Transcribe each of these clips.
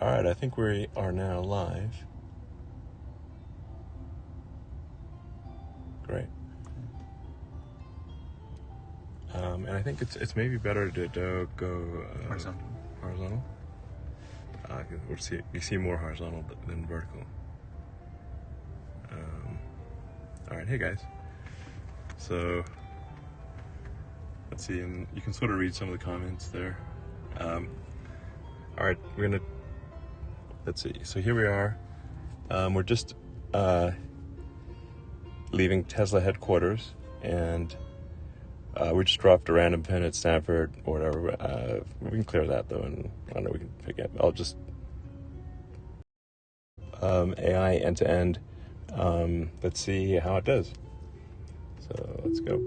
Alright, I think we are now live. Great. And I think it's maybe better to go horizontal. You see more horizontal than vertical. Alright, hey guys. So, let's see, and you can sort of read some of the comments there. Alright, let's see, so here we are. We're just leaving Tesla headquarters, and we just dropped a random pin at Stanford or whatever. We can clear that though, and I don't know, we can pick it. I'll just AI end-to-end. Let's see how it does. So let's go.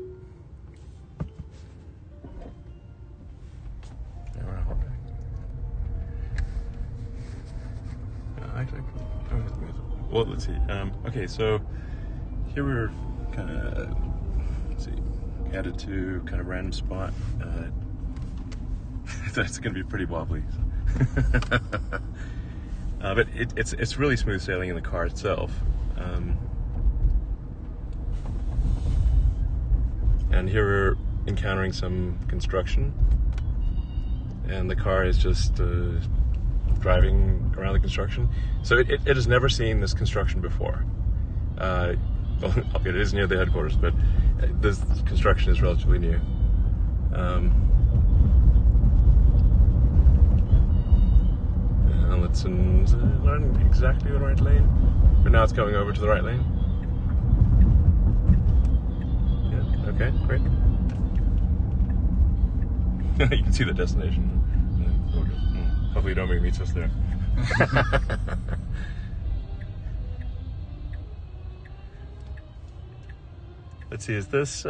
Well, let's see. Okay, so here we're kind of, let's see, headed to kind of random spot. That's going to be pretty wobbly. But it's really smooth sailing in the car itself. And here we're encountering some construction, and the car is just driving around the construction. So it has never seen this construction before. Well, it is near the headquarters, but this construction is relatively new. Let's learn exactly the right lane. But now it's going over to the right lane. Yeah, okay, great. You can see the destination. Hopefully you don't make meets us there. Let's see, is this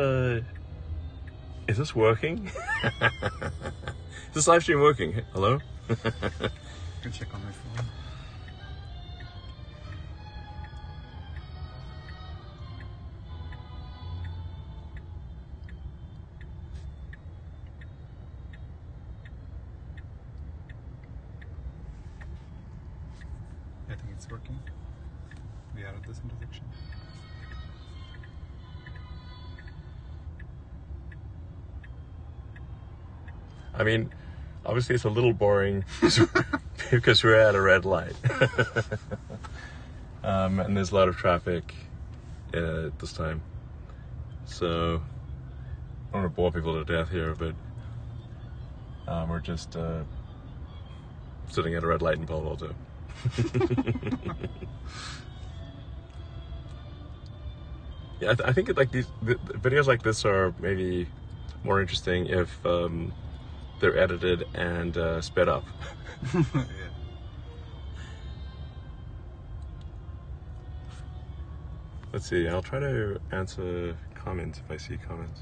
working? Is this live stream working? Hello? I can check on my phone. I think it's working. We are at this intersection. I mean, obviously it's a little boring because we're at a red light. And there's a lot of traffic at this time. So, I don't want to bore people to death here, but we're just sitting at a red light in Palo Alto. Yeah, I think like the videos like this are maybe more interesting if they're edited and sped up. Yeah. Let's see, I'll try to answer comments if I see comments.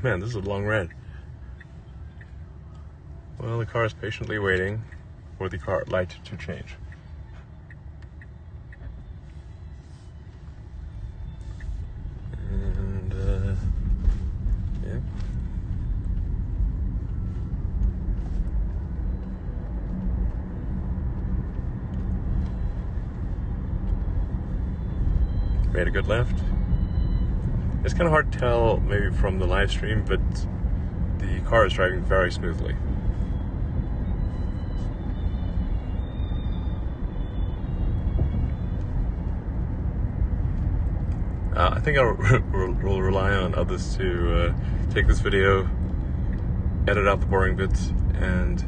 Man, this is a long ride. Well, the car is patiently waiting for the car light to change. And, yeah. Made a good left. It's kind of hard to tell maybe from the live stream, but the car is driving very smoothly. I think I'll will rely on others to take this video, edit out the boring bits, and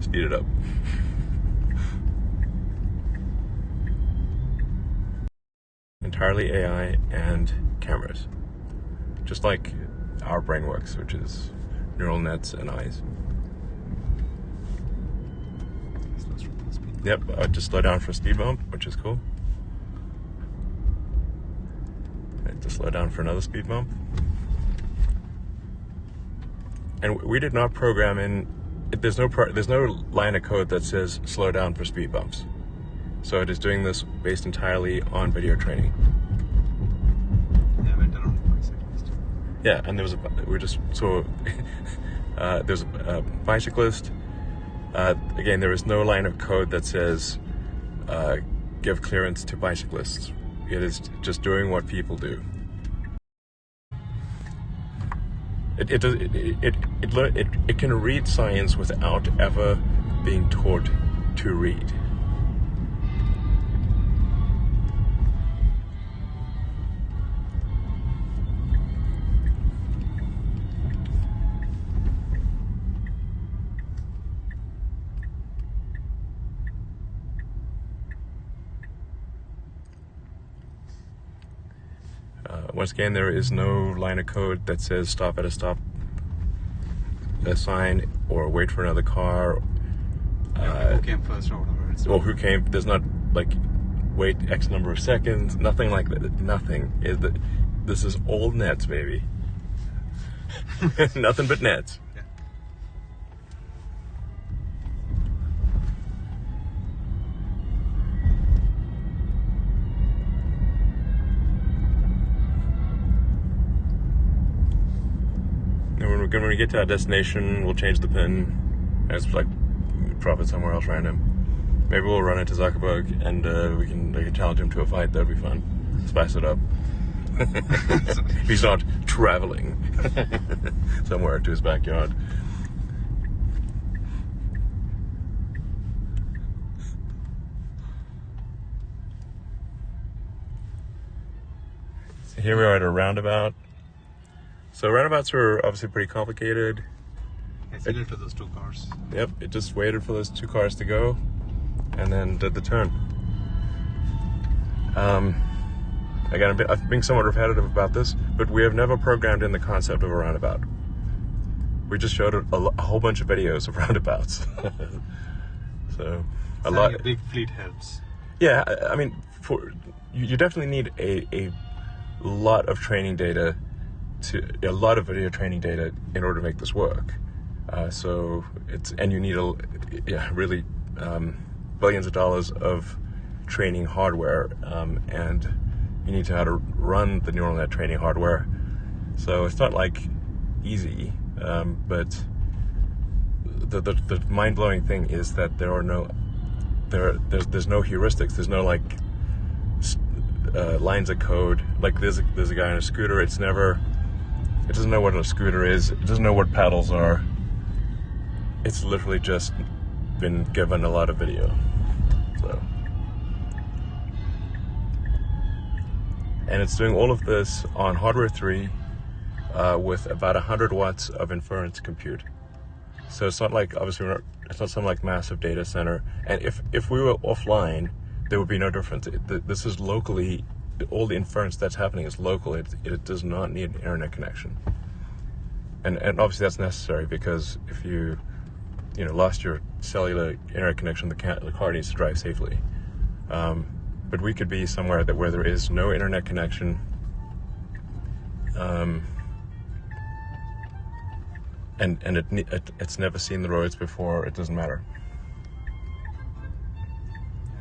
speed it up. Entirely AI and cameras, just like our brain works, which is neural nets and eyes. It's close from the speed. Yep, I just slow down for a speed bump, which is cool. I just slow down for another speed bump. And we did not program in. There's no line of code that says slow down for speed bumps. So it is doing this based entirely on video training. Yeah, I went around the bicyclist. Yeah, and we just saw there's a bicyclist. Again, there is no line of code that says give clearance to bicyclists. It is just doing what people do. It can read science without ever being taught to read. Once again, there is no line of code that says stop at a sign or wait for another car. Who came first or whatever. Or who came, there's not like wait X number of seconds, nothing like that. Nothing. This is all nets, baby. Nothing but nets. Yeah. When we get to our destination, we'll change the pin and it's like drop it somewhere else random. Maybe we'll run into Zuckerberg and we can challenge him to a fight. That'd be fun. Spice it up. He's not traveling somewhere to his backyard. So here we are at a roundabout. So roundabouts are obviously pretty complicated. I signaled to those two cars. Yep, it just waited for those two cars to go and then did the turn. Again, I'm being somewhat repetitive about this, but we have never programmed in the concept of a roundabout. We just showed a whole bunch of videos of roundabouts. So a lot. A big fleet helps. Yeah, I mean, you definitely need a lot of training data, a lot of video training data in order to make this work. So you need really billions of dollars of training hardware, and you need to know how to run the neural net training hardware. So it's not like easy, but the mind-blowing thing is that there's no heuristics. There's no like lines of code. Like there's a guy on a scooter. It doesn't know what a scooter is. It doesn't know what paddles are. It's literally just been given a lot of video. So, and it's doing all of this on hardware 3 with about 100 watts of inference compute. So it's not like, obviously, it's not some like massive data center. And if we were offline, there would be no difference. This is locally. All the inference that's happening is local. It does not need an internet connection. And obviously that's necessary because if you lost your cellular internet connection, the car needs to drive safely. But we could be somewhere where there is no internet connection, and it's never seen the roads before. It doesn't matter.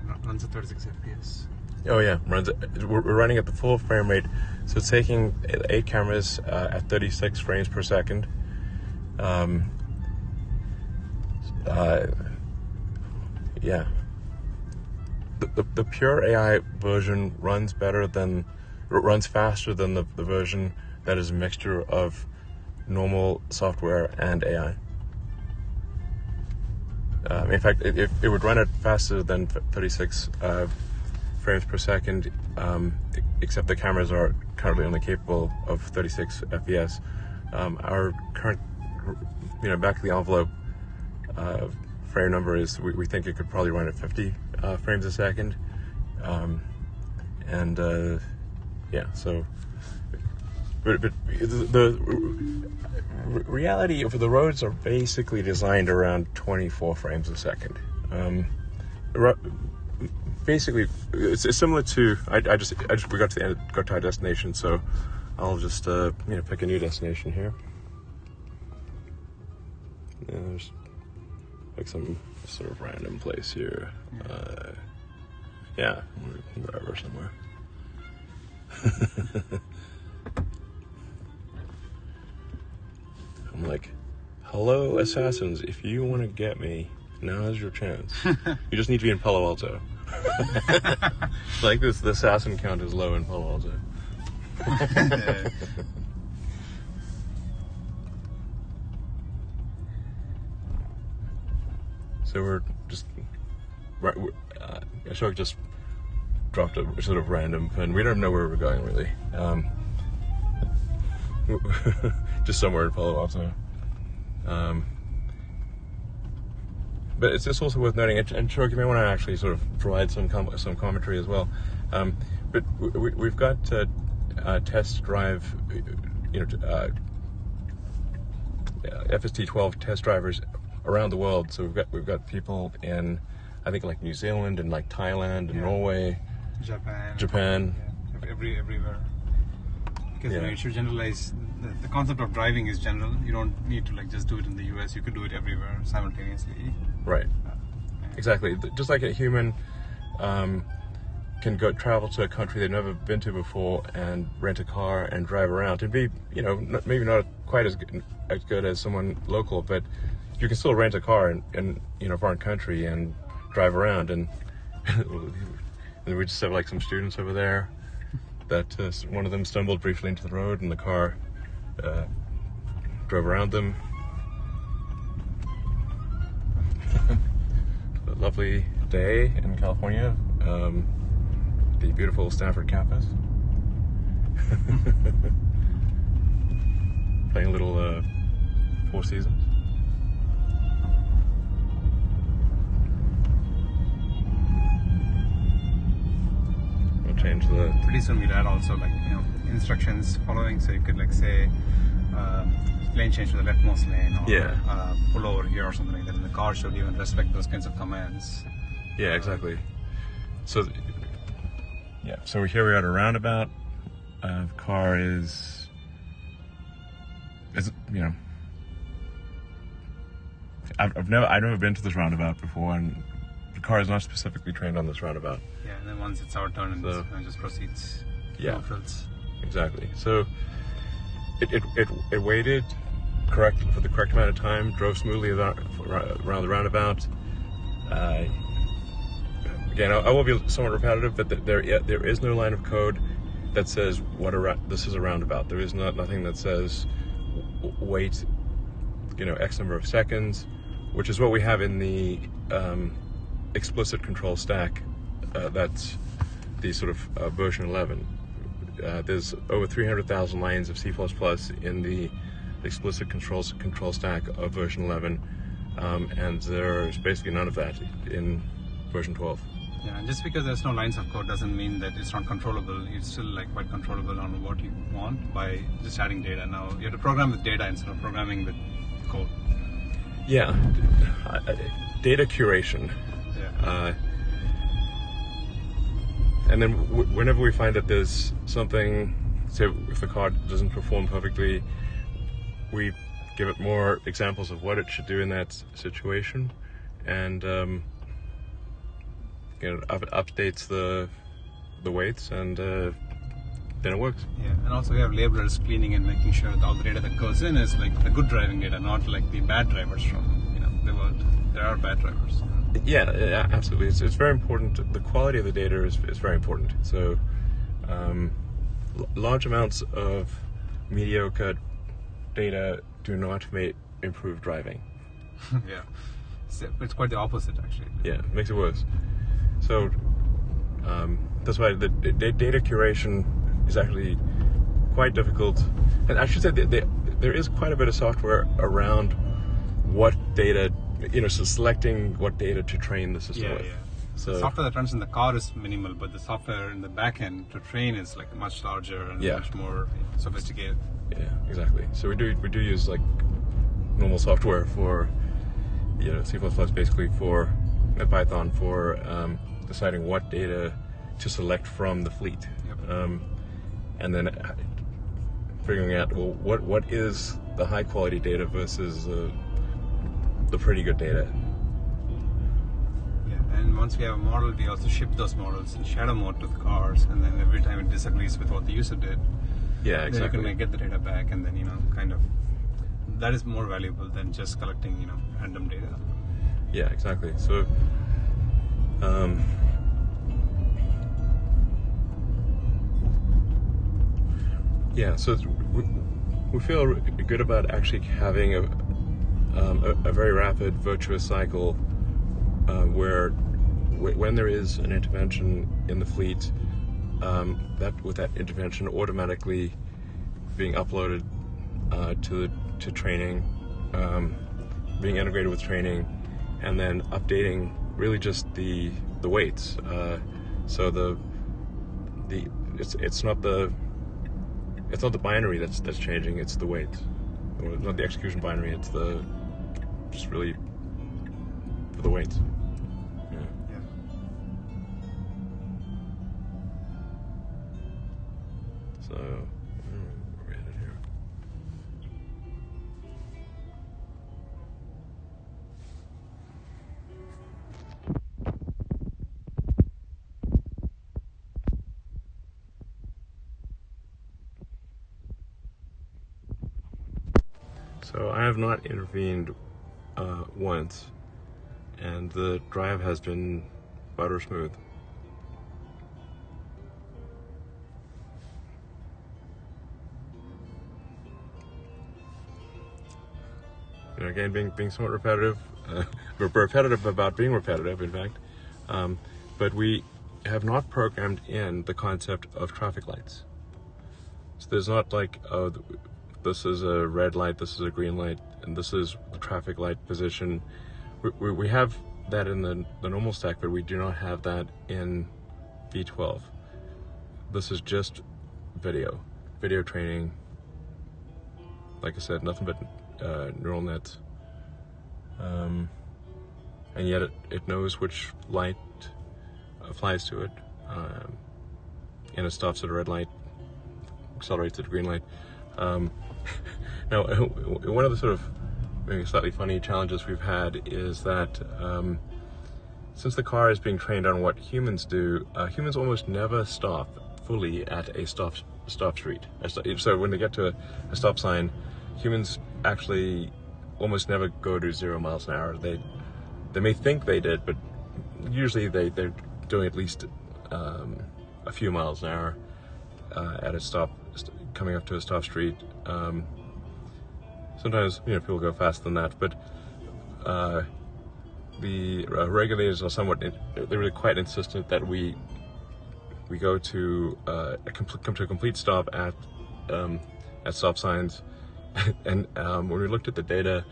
Yeah, runs at 36 FPS. Oh yeah, we're running at the full frame rate, so it's taking 8 cameras at 36 frames per second. Yeah. The pure AI version runs faster than the version that is a mixture of normal software and AI. In fact, it would run it faster than 36 frames per second, except the cameras are currently only capable of 36 FPS. Our current, back of the envelope frame number is we think it could probably run at 50 frames a second, so. But the reality of the roads are basically designed around 24 frames a second. basically, it's similar to. We got to the end, got to our destination, so I'll just pick a new destination here. Yeah, there's like some sort of random place here. Wherever somewhere. I'm like, hello, assassins. If you want to get me, now is your chance. You just need to be in Palo Alto. Like the assassin count is low in Palo Alto. So we're just, Ashok just dropped a sort of random pin. We don't know where we're going really. Just somewhere in Palo Alto. But it's also worth noting, and Ashok, you may want to actually sort of provide some commentary as well. But we've got test drive, FSD 12 test drivers around the world. So we've got people in, I think, like New Zealand and like Thailand and Norway, Japan, everywhere. Because you should generalize. The concept of driving is general. You don't need to like just do it in the US. You could do it everywhere simultaneously. Right. Exactly. Just like a human can go travel to a country they've never been to before and rent a car and drive around and be, maybe not quite as good as someone local, but you can still rent a car in a foreign country and drive around. And we just have like some students over there that one of them stumbled briefly into the road and the car drove around them. A lovely day in California, the beautiful Stanford campus. Playing a little Four Seasons. We'll change the. Pretty soon we'll add also like instructions following, so you could like say lane change to the leftmost lane, or pull over here or something like that, and the car should even respect those kinds of commands. Yeah, exactly. So we're here. We're at a roundabout. The car is I've never been to this roundabout before, and the car is not specifically trained on this roundabout. Yeah, and then once it's our turn, and it just proceeds. Yeah, exactly. So it waited for the correct amount of time, drove smoothly around the roundabout. Again, I will be somewhat repetitive, but there is no line of code that says this is a roundabout. There is nothing that says wait, X number of seconds, which is what we have in the explicit control stack. That's the sort of version 11. There's over 300,000 lines of C++ in the explicit control stack of version 11, and there's basically none of that in version 12. Yeah, and just because there's no lines of code doesn't mean that it's not controllable. It's still like quite controllable on what you want by just adding data. Now you have to program with data instead of programming with code. Yeah, data curation. Yeah. And then whenever we find that there's something, say if the car doesn't perform perfectly, we give it more examples of what it should do in that situation, and it updates the weights, and then it works. Yeah, and also we have labelers cleaning and making sure that all the data that goes in is like the good driving data, not like the bad drivers from the world. There are bad drivers. Yeah, absolutely. It's very important. The quality of the data is very important. So large amounts of mediocre data do not improve driving. Yeah, it's quite the opposite actually. Yeah, it makes it worse. So that's why the data curation is actually quite difficult. And I should say there is quite a bit of software around what data, so selecting what data to train the system with. Yeah. So the software that runs in the car is minimal, but the software in the back end to train is like much larger and much more sophisticated. Yeah, exactly. So we do use like normal software for C++ basically for Python for deciding what data to select from the fleet, and then figuring out, well, what is the high quality data versus the pretty good data. Yeah, and once we have a model, we also ship those models in shadow mode to the cars, and then every time it disagrees with what the user did, yeah, exactly, then you can get the data back, and then kind of that is more valuable than just collecting random data. Yeah, exactly. So so we feel good about actually having a very rapid virtuous cycle where when there is an intervention in the fleet, that intervention automatically being uploaded to training, being integrated with training, and then updating really just the weights. So it's not the binary that's changing, it's the weight. Or not the execution binary, it's just really for the weights. Yeah. So where we headed here? So I have not intervened once, and the drive has been butter smooth. Again, being somewhat repetitive, we're repetitive about being repetitive, in fact, but we have not programmed in the concept of traffic lights. So there's not like, oh, this is a red light, this is a green light, and this is the traffic light position. We have that in the normal stack, but we do not have that in V12. This is just video training. Like I said, nothing but neural nets. And yet it knows which light applies to it. And it stops at a red light, accelerates at a green light. Now, one of the sort of maybe slightly funny challenges we've had is that since the car is being trained on what humans do, humans almost never stop fully at a stop street. So when they get to a stop sign, humans actually almost never go to 0 miles an hour. They may think they did, but usually they're doing at least a few miles an hour at a stop, coming up to a stop street. Sometimes people go faster than that, but the regulators are they're really quite insistent that we go to come to a complete stop at stop signs. And when we looked at the data,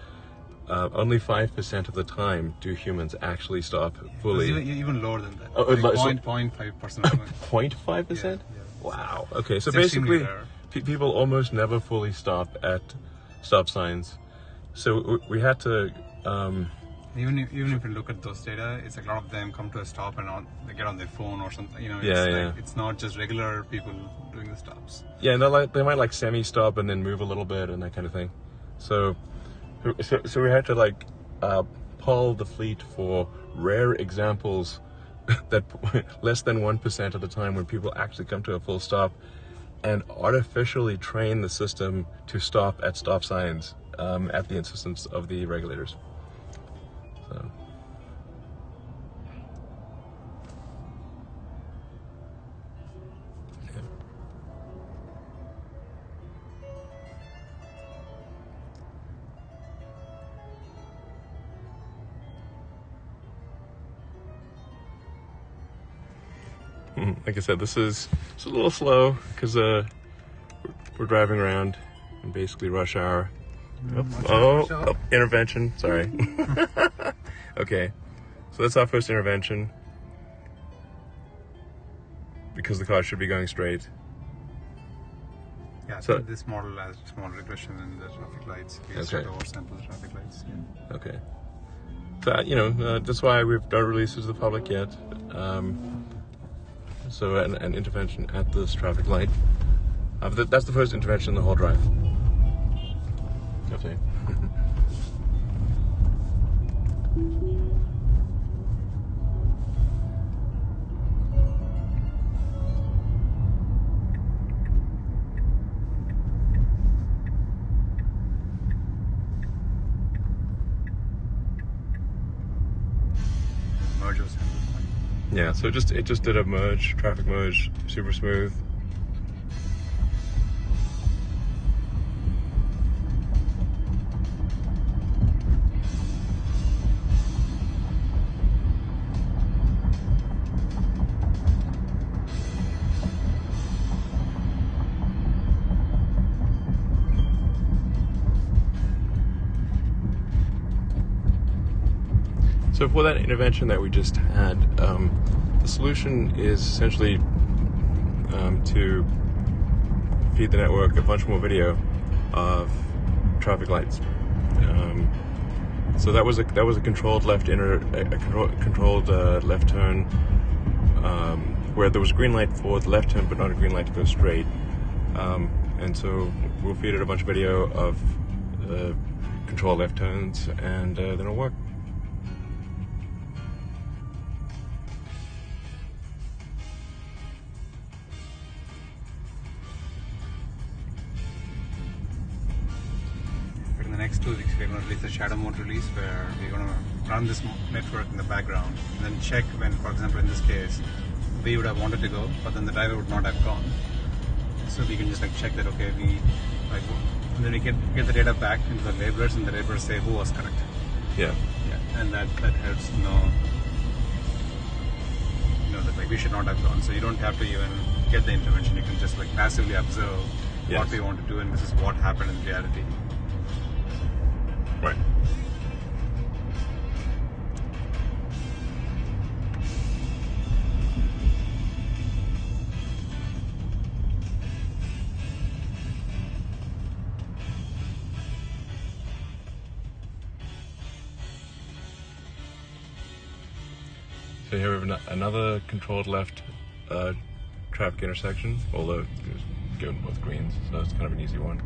only 5% of the time do humans actually stop fully. Even lower than that. 0.5%. 0.5%? Yeah. Wow. Okay, so It's basically, extremely people almost never fully stop at stop signs. So we had to. Even if you look at those data, it's like a lot of them come to a stop and they get on their phone or something. It's not just regular people doing the stops. Yeah, and they might semi-stop and then move a little bit and that kind of thing. So we had to poll the fleet for rare examples that less than 1% of the time when people actually come to a full stop, and artificially train the system to stop at stop signs at the insistence of the regulators. So. Like I said, this is a little slow because we're driving around in basically rush hour. Intervention. Sorry. Okay, so that's our first intervention because the car should be going straight. Yeah, so this model has small regression in the traffic lights. We start to oversample the traffic lights. Yeah. Okay. So that's why we've don't release it to the public yet. So an intervention at this traffic light. That's the first intervention in the whole drive. Okay. Merge was handled. Yeah, so it just did a merge, traffic merge, super smooth. So for that intervention that we just had, the solution is essentially to feed the network a bunch more video of traffic lights. So that was a controlled left controlled left turn, where there was a green light for the left turn, but not a green light to go straight. And so we'll feed it a bunch of video of controlled left turns, and then it'll work. In the next 2 weeks, we're going to release a shadow mode release where we're going to run this network in the background and then check when, for example, in this case, we would have wanted to go, but then the driver would not have gone. So we can just check that, okay, and then we get the data back into the labelers, and the labelers say who was correct. Yeah. Yeah, and that helps know that we should not have gone. So you don't have to even get the intervention. You can just passively observe what we want to do, and this is what happened in reality. Right. So here we have another controlled left traffic intersection, although it's given both greens, so it's kind of an easy one.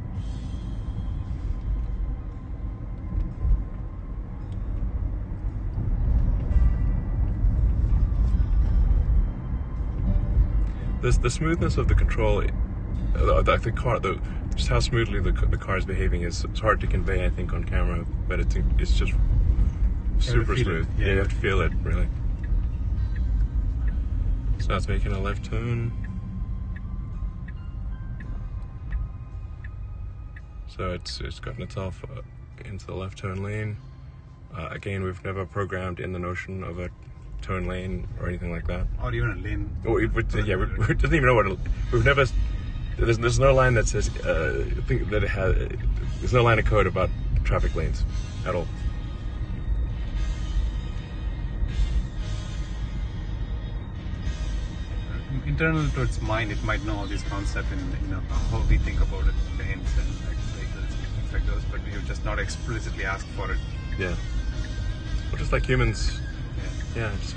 The smoothness of the control, just how smoothly the car is behaving it's hard to convey, I think, on camera, but it's just super smooth. Yeah, you have to feel it, really. So now it's making a left turn. So it's gotten itself into the left turn lane. Again, we've never programmed in the notion of a turn lane or anything like that. Or even a lane. We doesn't even know what we've never. There's no line that says there's no line of code about traffic lanes at all. Internal to its mind, it might know all these concepts and how we think about it, lanes and things like those, but we have just not explicitly asked for it. Yeah. Well, just like humans. Yeah. Just,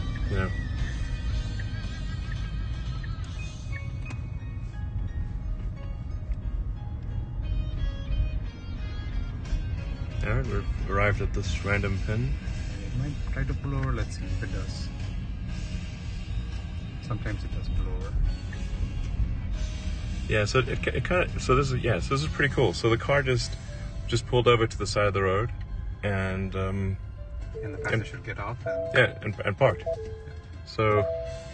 Alright, we've arrived at this random pin. It might try to pull over. Let's see if it does. Sometimes it does pull over. Yeah, so it kind of so this is pretty cool. So the car just pulled over to the side of the road, and the passenger should get off. And parked. So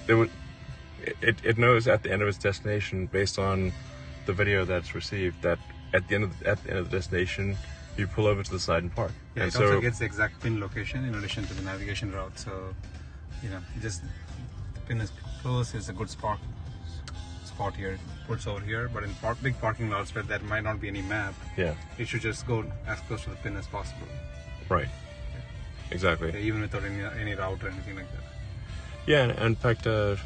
it knows at the end of its destination, based on the video that's received, that at the end of the destination, you pull over to the side and park. Yeah, and it also gets the exact pin location in addition to the navigation route. So the pin is close. It's a good spot here. It puts over here, but in big parking lots where there might not be any map, it should just go as close to the pin as possible. Right. Exactly. Yeah, even without any route or anything like that. Yeah, and in fact, in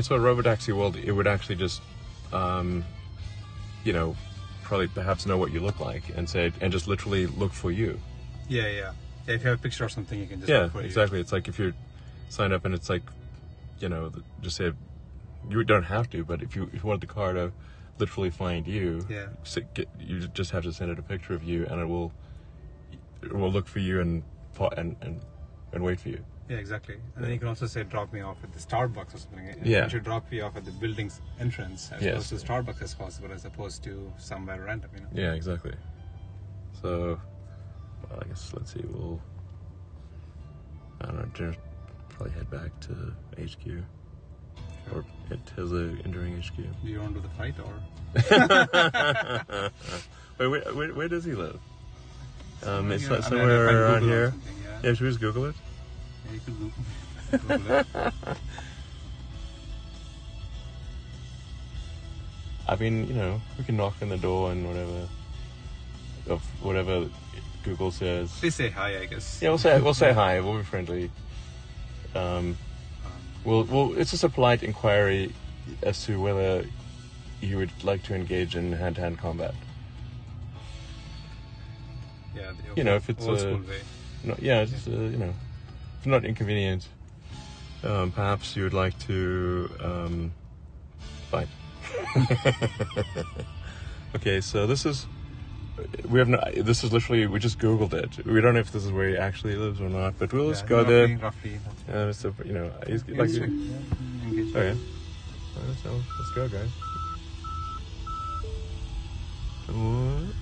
sort of robotaxi world, it would actually just, probably perhaps know what you look like and just literally look for you. Yeah. Yeah, if you have a picture or something, you can just Yeah, look for exactly. It's like if you're signed up and it's like, just say, you don't have to, but if you want the car to literally find you, you just have to send it a picture of you, and it will look for you and wait for you. Yeah, exactly. And then you can also say, drop me off at the Starbucks or something. Yeah. It should drop you off at the building's entrance as close to Starbucks as possible, as opposed to somewhere random, Yeah, exactly. So, well, I guess, let's see, I don't know, probably head back to HQ. Or at Tesla entering HQ. Do you want to do the fight, or? Wait, where does he live? It's Somewhere somewhere around Google here. Yeah, Should we just Google it? Yeah, you could Google it. I mean, we can knock on the door and whatever Google says. Please say hi, I guess. Yeah, we'll say hi. We'll be friendly. It's just a polite inquiry as to whether you would like to engage in hand-to-hand combat. Yeah, if it's old school way. Just if not inconvenient, perhaps you would like to fight. Okay, so this is literally, we just Googled it. We don't know if this is where he actually lives or not, but we'll just go there. Roughly. So, he's like, okay. So let's go, guys. What?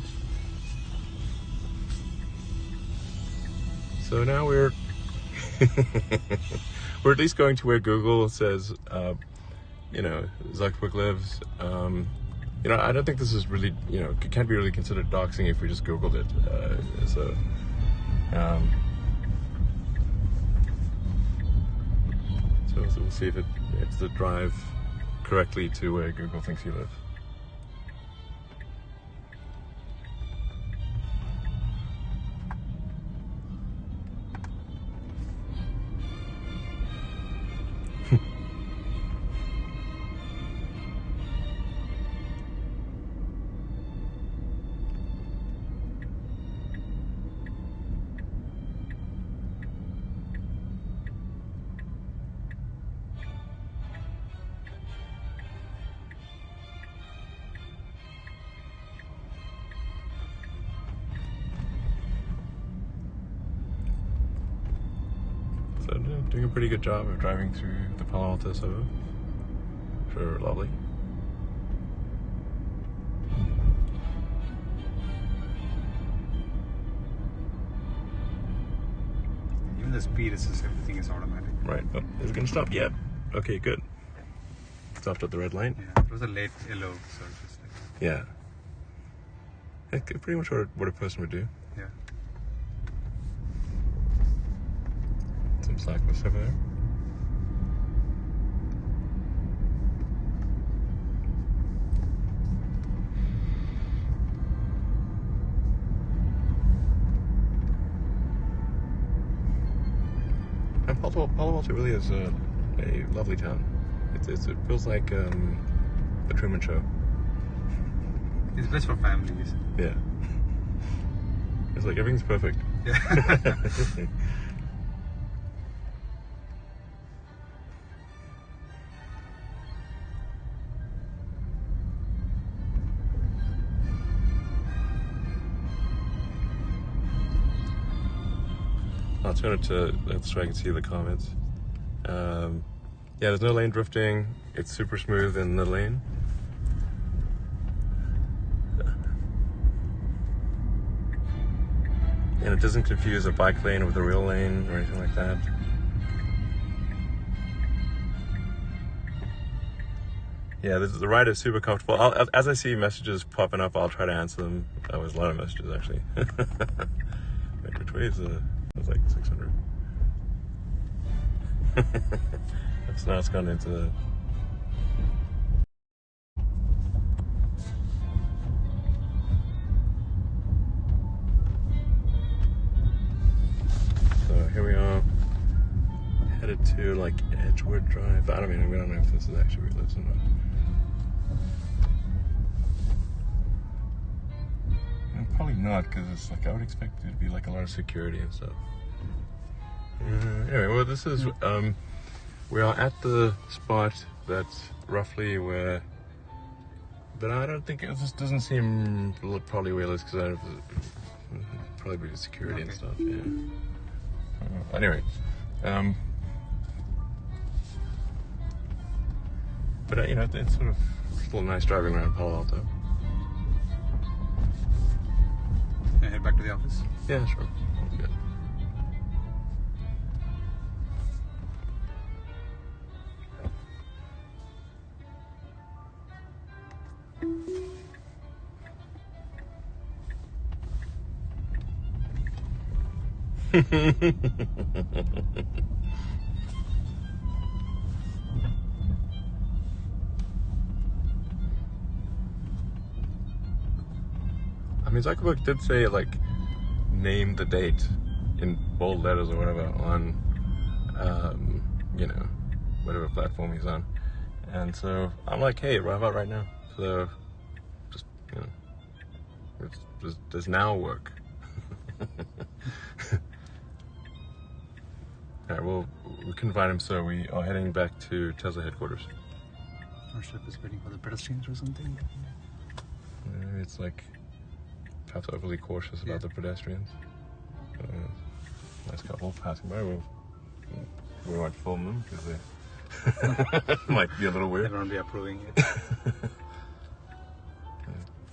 So now we're at least going to where Google says, Zuckerberg lives. I don't think this is really, it can't be really considered doxing if we just Googled it. So we'll see if it's the drive correctly to where Google thinks you live. So doing a pretty good job of driving through the Palo Alto suburb. Sure, lovely. Even the speed is just, everything is automatic. Right. Oh, is it going to stop? Yeah. Okay, good. Stopped at the red light. Yeah, it was a late yellow, so it's just like... Yeah. That's pretty much what a person would do. Yeah. Some cyclists over there. And Palo Alto really is a lovely town. It feels like the Truman Show. It's best for families. Yeah. It's like everything's perfect. Yeah. I'll turn it to so I can see the comments. Yeah, there's no lane drifting. It's super smooth in the lane. And it doesn't confuse a bike lane with a real lane or anything like that. Yeah, the ride is super comfortable. As I see messages popping up, I'll try to answer them. That was a lot of messages, actually. Wait, which way is it? It's like 600. So now it's gone into the... So here we are, headed to like Edgewood Drive. I don't know if this is actually where he lives or not. Probably not, because it's like I would expect there to be like a lot of security and stuff. Anyway, well, this is we are at the spot that's roughly where. But I don't think this doesn't seem probably where it is because probably be security and stuff. Yeah. Anyway, but you know, it's sort of still nice driving around Palo Alto. Can I head back to the office? Yeah, sure. Good. I mean, Zuckerberg did say, like, name the date in bold letters or whatever on, you know, whatever platform he's on. And so I'm like, hey, how about right now? So just, you know, does now work? Alright, well, we couldn't find him, so we are heading back to Tesla headquarters. Our ship is waiting for the pedestrians or something. It's like, perhaps overly cautious about the pedestrians. Nice couple passing by. We won't film them because they might be a little weird. They won't be approving it.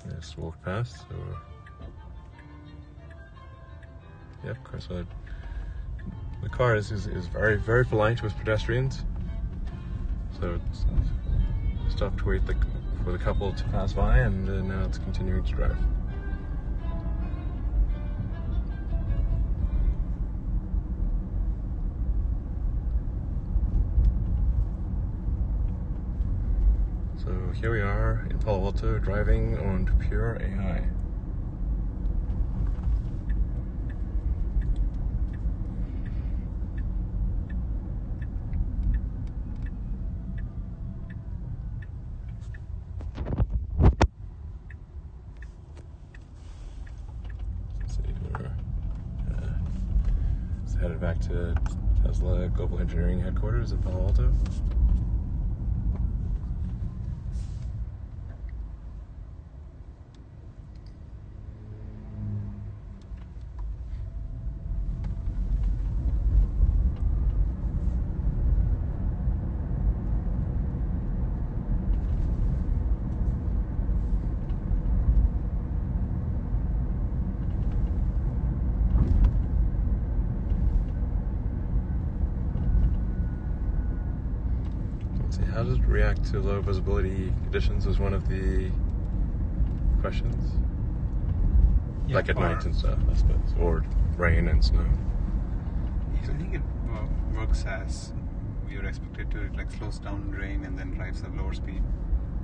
They just walked past. So, yep, of course. The car is very, very polite with pedestrians. So it's stopped to wait for the couple to pass by, and now it's continuing to drive. So here we are in Palo Alto driving on pure AI. Let's see, we're headed back to Tesla Global Engineering Headquarters in Palo Alto. How does it react to low visibility conditions is one of the questions. Yeah, like at night and stuff, I suppose, or rain and snow. I think it works as we would expect it to. It like slows down in rain and then drives at lower speed.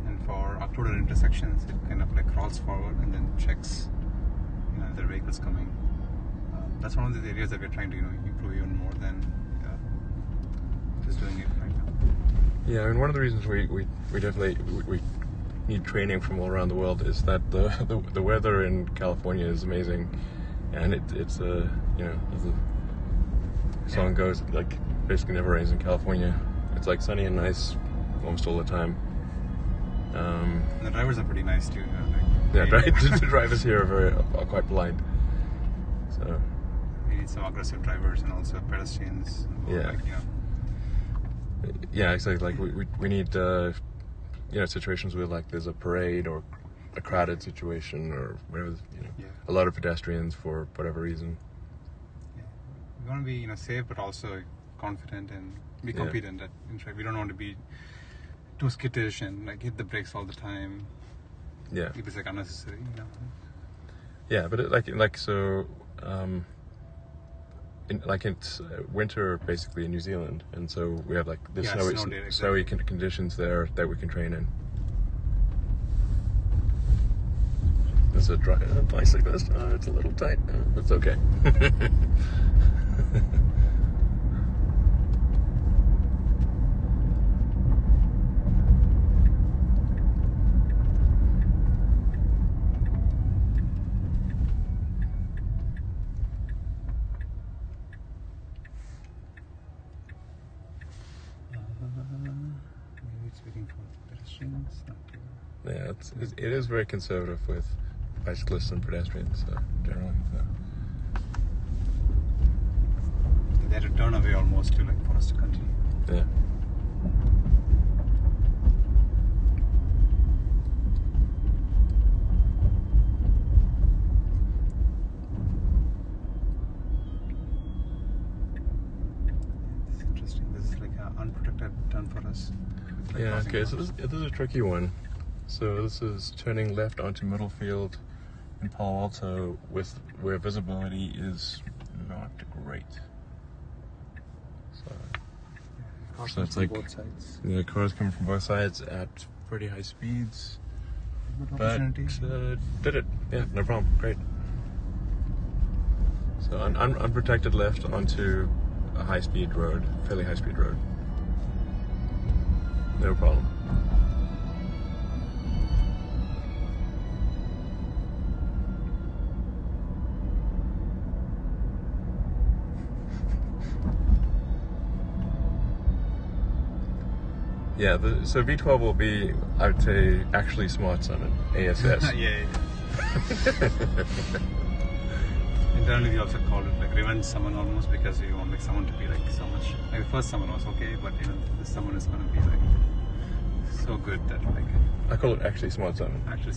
And for occluded intersections, it kind of like crawls forward and then checks, you know, if there are vehicles coming. That's one of the areas that we're trying to, you know, improve even more than just doing it right now. Yeah, I mean, one of the reasons we definitely we need training from all around the world is that the weather in California is amazing, and it's you know, as the song goes, like basically never rains in California. It's like sunny and nice almost all the time. And the drivers are pretty nice too. Yeah, the drivers here are quite polite. So we need some aggressive drivers and also pedestrians. Yeah. Like, you know. Yeah, exactly. Like we need you know, situations where like there's a parade or a crowded situation or whatever, you know, a lot of pedestrians for whatever reason. Yeah. We want to be, you know, safe but also confident and be competent. We don't want to be too skittish and like hit the brakes all the time. Yeah. It is like unnecessary, you know. Yeah, but so. It's winter basically in New Zealand, and so we have like this snowy conditions there that we can train in. There's a bicyclist. It's a little tight. It's okay. Waiting for pedestrians. Yeah, it is very conservative with bicyclists and pedestrians, generally. So. They had to turn away almost to for us to continue. Yeah. It's interesting. This is like an unprotected turn for us. Like Yeah. Okay. So cars. this is a tricky one. So this is turning left onto Middlefield in Palo Alto with where visibility is not great. Cars So it's from like both sides. the cars coming from both sides at pretty high speeds. Good But opportunity. did it? Yeah, no problem. Great. So unprotected left onto a high-speed road, fairly high-speed road. No problem. Yeah, so V12 will be, I would say, actually smart summon, ASS. yeah. Internally, we also call it like revenge summon almost, because we want like someone to be like so much. Like the first summon was okay, but even this summon is going to be like so good that like. I call it actually smart summon. Actually,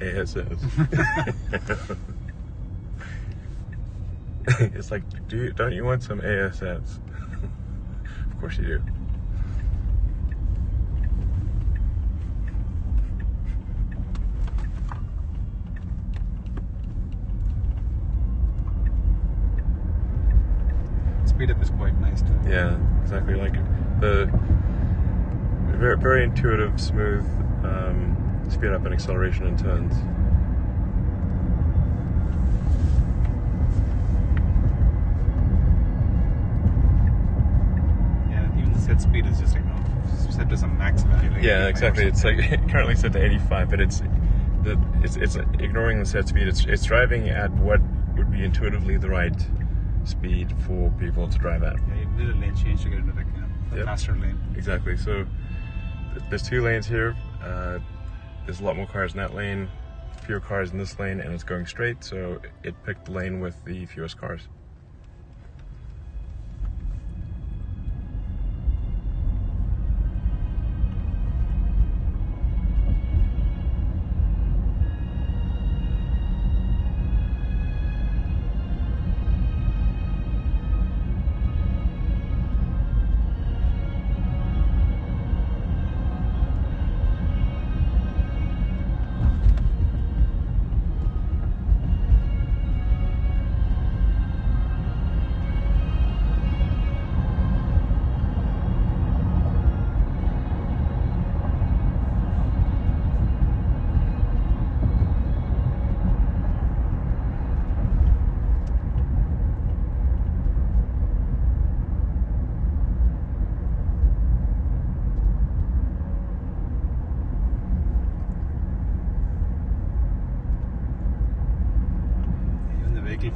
ASS. It's like, don't you want some ASS? Of course you do. speed up is quite nice too. Yeah, exactly. Like the very, very intuitive, smooth speed up and acceleration in turns. Yeah, even the set speed is just like set to some max value. Like Yeah, exactly. It's like currently set to 85, but it's ignoring the set speed. It's driving at what would be intuitively the right speed for people to drive at. Yeah, you did a lane change to get into like a faster lane. Exactly. So there's two lanes here. There's a lot more cars in that lane, fewer cars in this lane, and it's going straight. So it picked the lane with the fewest cars.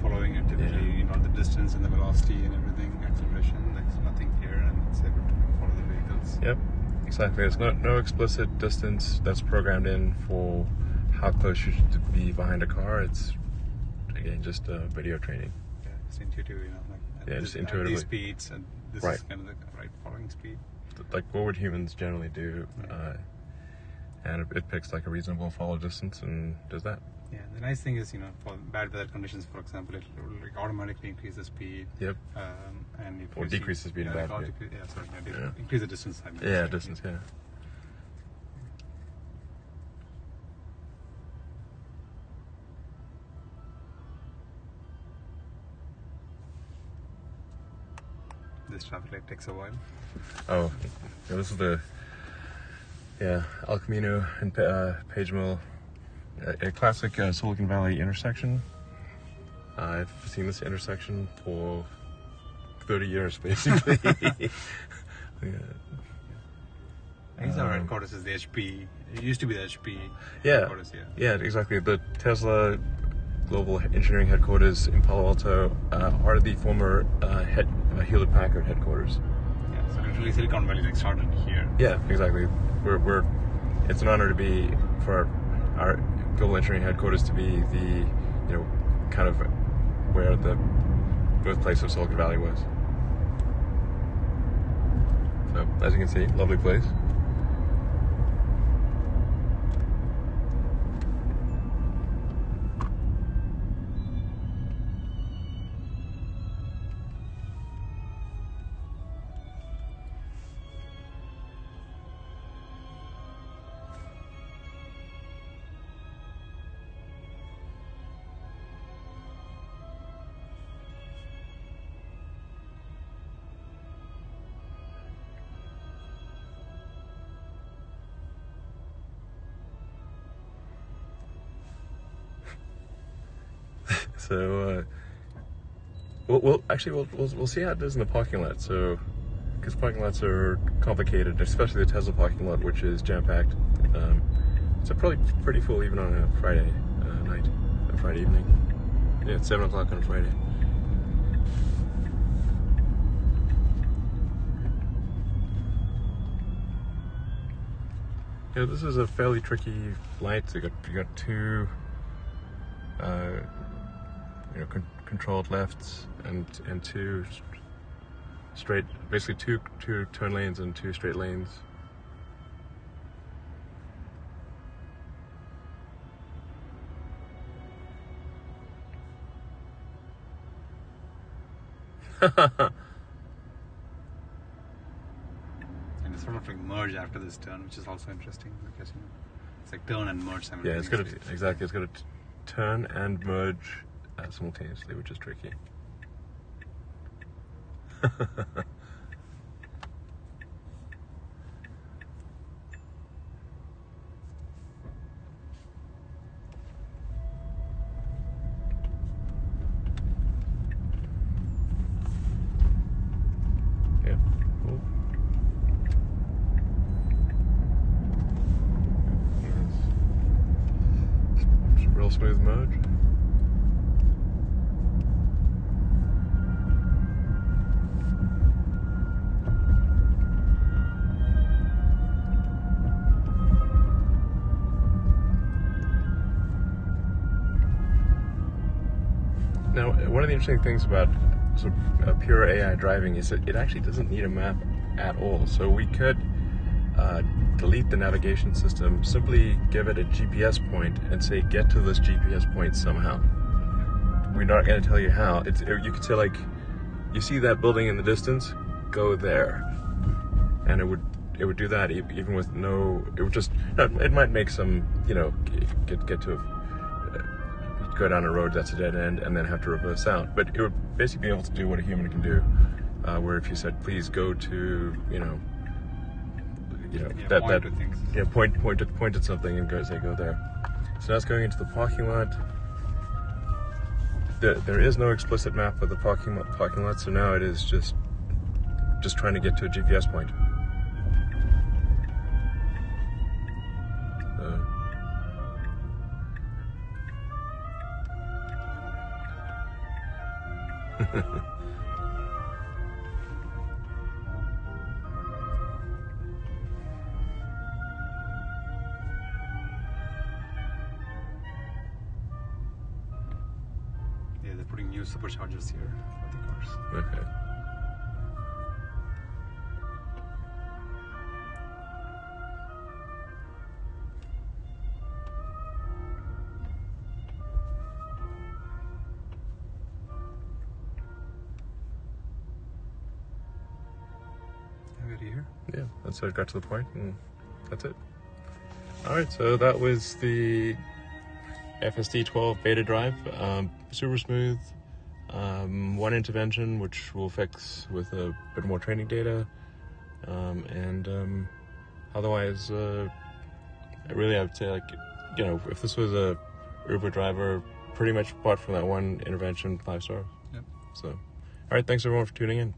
Following it typically, the distance and the velocity and everything, acceleration, there's nothing here, and it's able to follow the vehicles. Yep, exactly. There's no explicit distance that's programmed in for how close you should be behind a car. It's again just video training. Yeah, it's intuitive, just intuitively. These speeds, and this is kind of the right following speed. Like what would humans generally do? And it picks like a reasonable follow distance and does that. Yeah, the nice thing is, for bad weather conditions, for example, it will like automatically increase the speed. Yep. And if or decrease the speed of that. Increase the distance. Distance. Yeah. This traffic light takes a while. Oh, yeah, this is the El Camino and Page Mill. A classic Silicon Valley intersection. I've seen this intersection for 30 years, basically. I guess our headquarters is the HP. It used to be the HP headquarters, Yeah, exactly. The Tesla Global Engineering Headquarters in Palo Alto are the former Hewlett-Packard headquarters. Yeah, so literally Silicon Valley started here. Yeah, exactly. it's an honor to be for our global engineering headquarters to be the, kind of where the birthplace of Silicon Valley was. So, as you can see, lovely place. So we'll see how it does in the parking lot. So, because parking lots are complicated, especially the Tesla parking lot, which is jam-packed. So probably pretty full even on a Friday night, a Friday evening. Yeah, it's 7 o'clock on a Friday. Yeah, this is a fairly tricky light. So you got two. Controlled lefts and two straight, basically two turn lanes and two straight lanes. And it's sort of like merge after this turn, which is also interesting because it's like turn and merge simultaneously. Yeah, it's got to turn and merge simultaneously, which is tricky. Yeah, cool. Nice. Real smooth merge. Now, one of the interesting things about sort of pure AI driving is that it actually doesn't need a map at all. So we could delete the navigation system, simply give it a GPS point and say, get to this GPS point somehow. We're not going to tell you how. You could say, like, you see that building in the distance? Go there. And it would do that even with no, it might make some, get to go down a road that's a dead end and then have to reverse out, but it would basically be able to do what a human can do, where if you said please go to point at something and go there. So now it's going into the parking lot. There is no explicit map of the parking lot, so now it is just trying to get to a GPS point. Yeah, they're putting new superchargers here for the cars. Okay. Here. Yeah, that's how it got to the point, and that's it. All right, so that was the FSD 12 beta drive. Super smooth. One intervention, which we'll fix with a bit more training data, and otherwise, really, I would say, like, if this was a Uber driver, pretty much apart from that one intervention, 5 stars. Yep. So, all right, thanks everyone for tuning in.